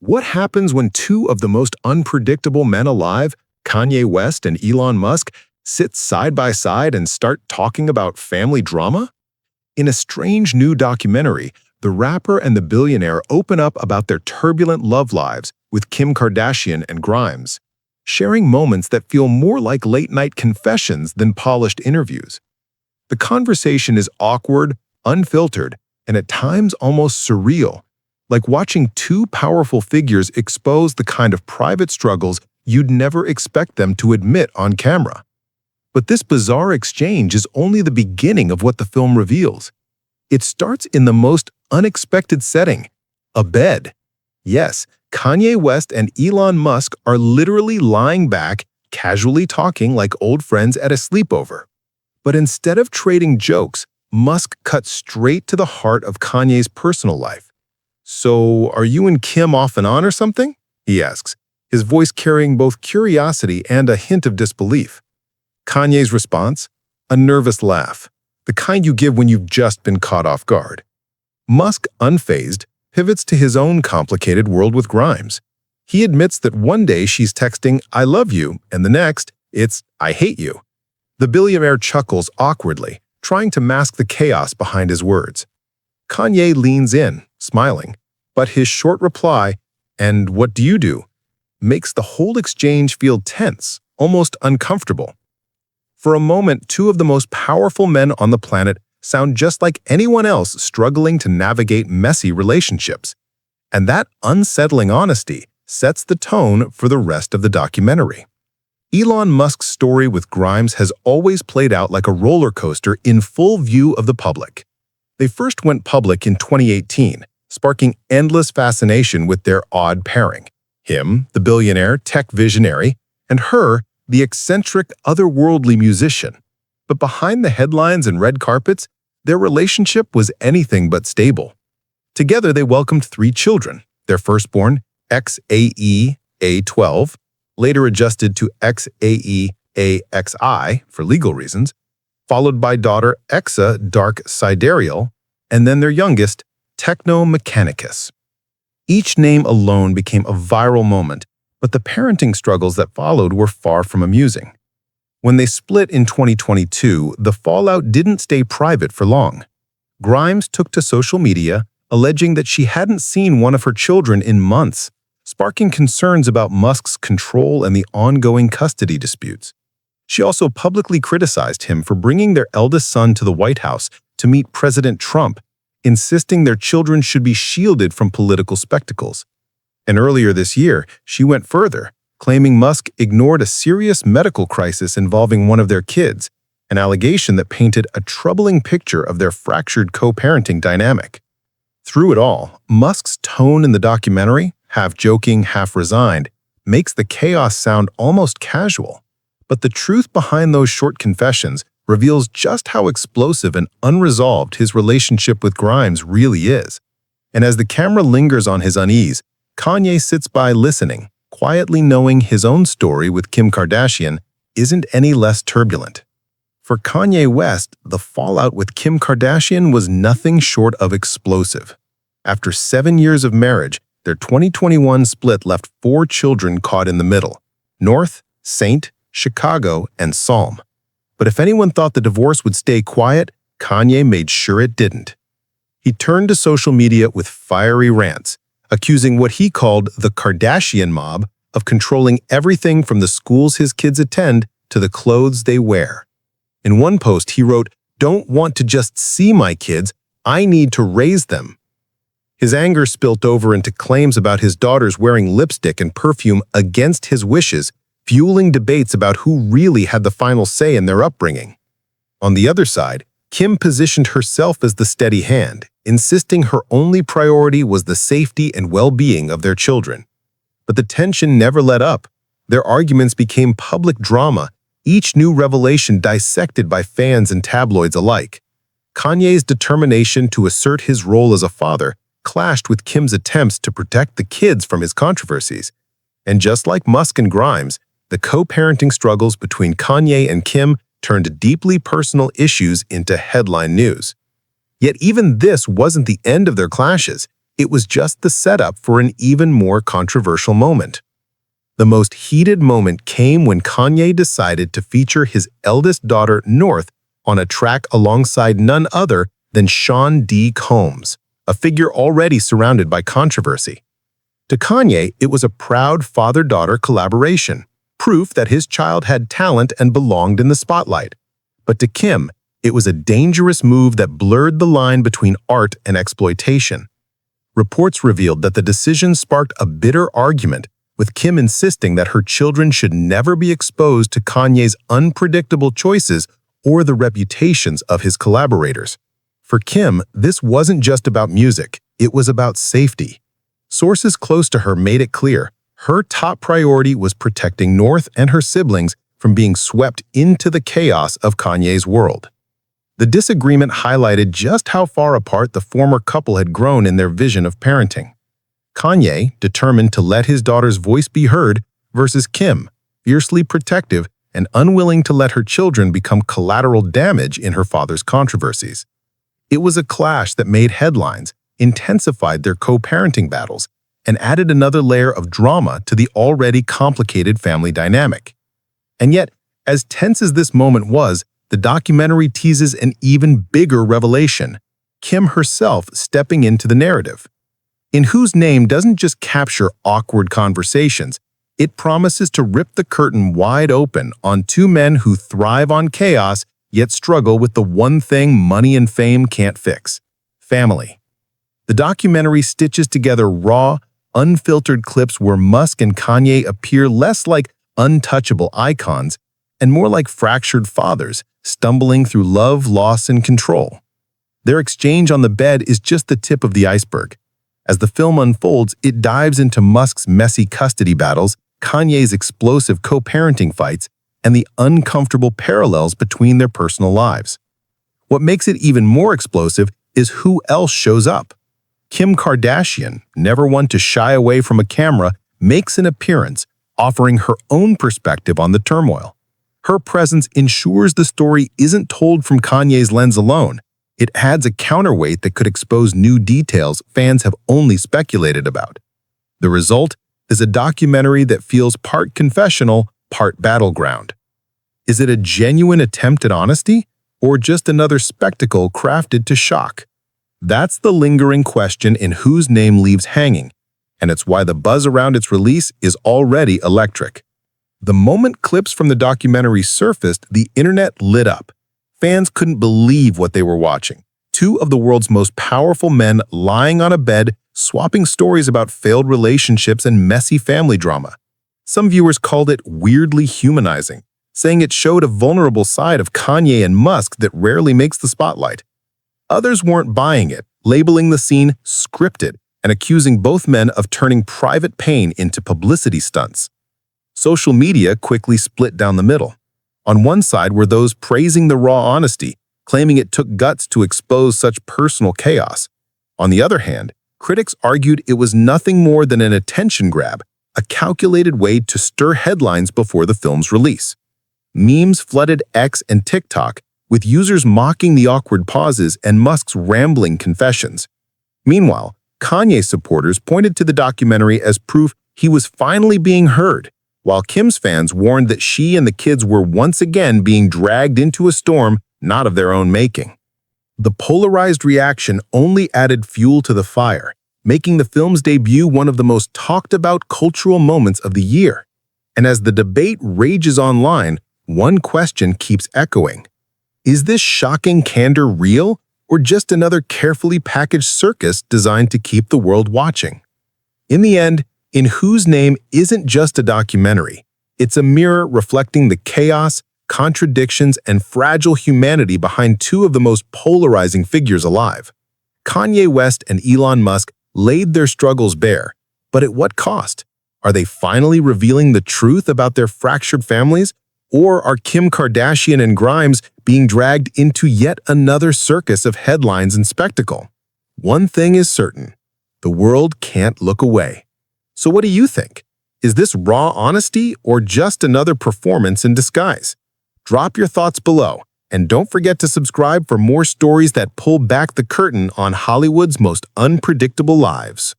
What happens when two of the most unpredictable men alive, Kanye West and Elon Musk, sit side by side and start talking about family drama? In a strange new documentary, the rapper and the billionaire open up about their turbulent love lives with Kim Kardashian and Grimes, sharing moments that feel more like late-night confessions than polished interviews. The conversation is awkward, unfiltered, and at times almost surreal, like watching two powerful figures expose the kind of private struggles you'd never expect them to admit on camera. But this bizarre exchange is only the beginning of what the film reveals. It starts in the most unexpected setting, a bed. Yes, Kanye West and Elon Musk are literally lying back, casually talking like old friends at a sleepover. But instead of trading jokes, Musk cuts straight to the heart of Kanye's personal life. "So, are you and Kim off and on or something?" he asks, his voice carrying both curiosity and a hint of disbelief. Kanye's response? A nervous laugh, the kind you give when you've just been caught off guard. Musk, unfazed, pivots to his own complicated world with Grimes. He admits that one day she's texting, "I love you," and the next, it's, "I hate you." The billionaire chuckles awkwardly, trying to mask the chaos behind his words. Kanye leans in, smiling, but his short reply, "And what do you do?" makes the whole exchange feel tense, almost uncomfortable. For a moment, two of the most powerful men on the planet sound just like anyone else struggling to navigate messy relationships. And that unsettling honesty sets the tone for the rest of the documentary. Elon Musk's story with Grimes has always played out like a roller coaster in full view of the public. They first went public in 2018, sparking endless fascination with their odd pairing. Him, the billionaire tech visionary, and her, the eccentric, otherworldly musician. But behind the headlines and red carpets, their relationship was anything but stable. Together, they welcomed 3 children, their firstborn, XAEA12, later adjusted to XAEAXI for legal reasons, followed by daughter Exa Dark Sidereal, and then their youngest, Techno Mechanicus. Each name alone became a viral moment, but the parenting struggles that followed were far from amusing. When they split in 2022, the fallout didn't stay private for long. Grimes took to social media, alleging that she hadn't seen one of her children in months, sparking concerns about Musk's control and the ongoing custody disputes. She also publicly criticized him for bringing their eldest son to the White House to meet President Trump, insisting their children should be shielded from political spectacles. And earlier this year, she went further, claiming Musk ignored a serious medical crisis involving one of their kids, an allegation that painted a troubling picture of their fractured co-parenting dynamic. Through it all, Musk's tone in the documentary, half joking, half resigned, makes the chaos sound almost casual. But the truth behind those short confessions reveals just how explosive and unresolved his relationship with Grimes really is. And as the camera lingers on his unease, Kanye sits by listening, quietly knowing his own story with Kim Kardashian isn't any less turbulent. For Kanye West, the fallout with Kim Kardashian was nothing short of explosive. After 7 years of marriage, their 2021 split left 4 children caught in the middle: North, Saint, Chicago, and Psalm. But if anyone thought the divorce would stay quiet, Kanye made sure it didn't. He turned to social media with fiery rants, accusing what he called the Kardashian mob of controlling everything from the schools his kids attend to the clothes they wear. In one post, he wrote, "Don't want to just see my kids, I need to raise them." His anger spilt over into claims about his daughters wearing lipstick and perfume against his wishes, fueling debates about who really had the final say in their upbringing. On the other side, Kim positioned herself as the steady hand, insisting her only priority was the safety and well-being of their children. But the tension never let up. Their arguments became public drama, each new revelation dissected by fans and tabloids alike. Kanye's determination to assert his role as a father clashed with Kim's attempts to protect the kids from his controversies. And just like Musk and Grimes, the co-parenting struggles between Kanye and Kim turned deeply personal issues into headline news. Yet even this wasn't the end of their clashes. it was just the setup for an even more controversial moment. The most heated moment came when Kanye decided to feature his eldest daughter, North, on a track alongside none other than Sean D. Combs, a figure already surrounded by controversy. To Kanye, it was a proud father-daughter collaboration, proof that his child had talent and belonged in the spotlight. But to Kim, it was a dangerous move that blurred the line between art and exploitation. Reports revealed that the decision sparked a bitter argument, with Kim insisting that her children should never be exposed to Kanye's unpredictable choices or the reputations of his collaborators. For Kim, this wasn't just about music, it was about safety. Sources close to her made it clear her top priority was protecting North and her siblings from being swept into the chaos of Kanye's world. The disagreement highlighted just how far apart the former couple had grown in their vision of parenting. Kanye, determined to let his daughter's voice be heard, versus Kim, fiercely protective and unwilling to let her children become collateral damage in her father's controversies. It was a clash that made headlines, intensified their co-parenting battles, and added another layer of drama to the already complicated family dynamic. And yet, as tense as this moment was, the documentary teases an even bigger revelation: Kim herself stepping into the narrative. In Whose Name doesn't just capture awkward conversations, it promises to rip the curtain wide open on two men who thrive on chaos yet struggle with the one thing money and fame can't fix: family. The documentary stitches together raw, unfiltered clips where Musk and Kanye appear less like untouchable icons and more like fractured fathers stumbling through love, loss, and control. Their exchange on the bed is just the tip of the iceberg. As the film unfolds, it dives into Musk's messy custody battles, Kanye's explosive co-parenting fights, and the uncomfortable parallels between their personal lives. What makes it even more explosive is who else shows up. Kim Kardashian, never one to shy away from a camera, makes an appearance, offering her own perspective on the turmoil. Her presence ensures the story isn't told from Kanye's lens alone. It adds a counterweight that could expose new details fans have only speculated about. The result is a documentary that feels part confessional, part battleground. Is it a genuine attempt at honesty, or just another spectacle crafted to shock? That's the lingering question in Whose Name leaves hanging, and it's why the buzz around its release is already electric. The moment clips from the documentary surfaced, the internet lit up. Fans couldn't believe what they were watching. Two of the world's most powerful men lying on a bed, swapping stories about failed relationships and messy family drama. Some viewers called it weirdly humanizing, saying it showed a vulnerable side of Kanye and Musk that rarely makes the spotlight. Others weren't buying it, labeling the scene scripted and accusing both men of turning private pain into publicity stunts. Social media quickly split down the middle. On one side were those praising the raw honesty, claiming it took guts to expose such personal chaos. On the other hand, critics argued it was nothing more than an attention grab, a calculated way to stir headlines before the film's release. Memes flooded X and TikTok, with users mocking the awkward pauses and Musk's rambling confessions. Meanwhile, Kanye supporters pointed to the documentary as proof he was finally being heard, while Kim's fans warned that she and the kids were once again being dragged into a storm not of their own making. The polarized reaction only added fuel to the fire, making the film's debut one of the most talked-about cultural moments of the year. And as the debate rages online, one question keeps echoing. Is this shocking candor real, or just another carefully packaged circus designed to keep the world watching? In the end, In Whose Name isn't just a documentary. It's a mirror reflecting the chaos, contradictions, and fragile humanity behind two of the most polarizing figures alive. Kanye West and Elon Musk laid their struggles bare, but at what cost? Are they finally revealing the truth about their fractured families? Or are Kim Kardashian and Grimes being dragged into yet another circus of headlines and spectacle? One thing is certain: the world can't look away. So what do you think? Is this raw honesty or just another performance in disguise? Drop your thoughts below, And don't forget to subscribe for more stories that pull back the curtain on Hollywood's most unpredictable lives.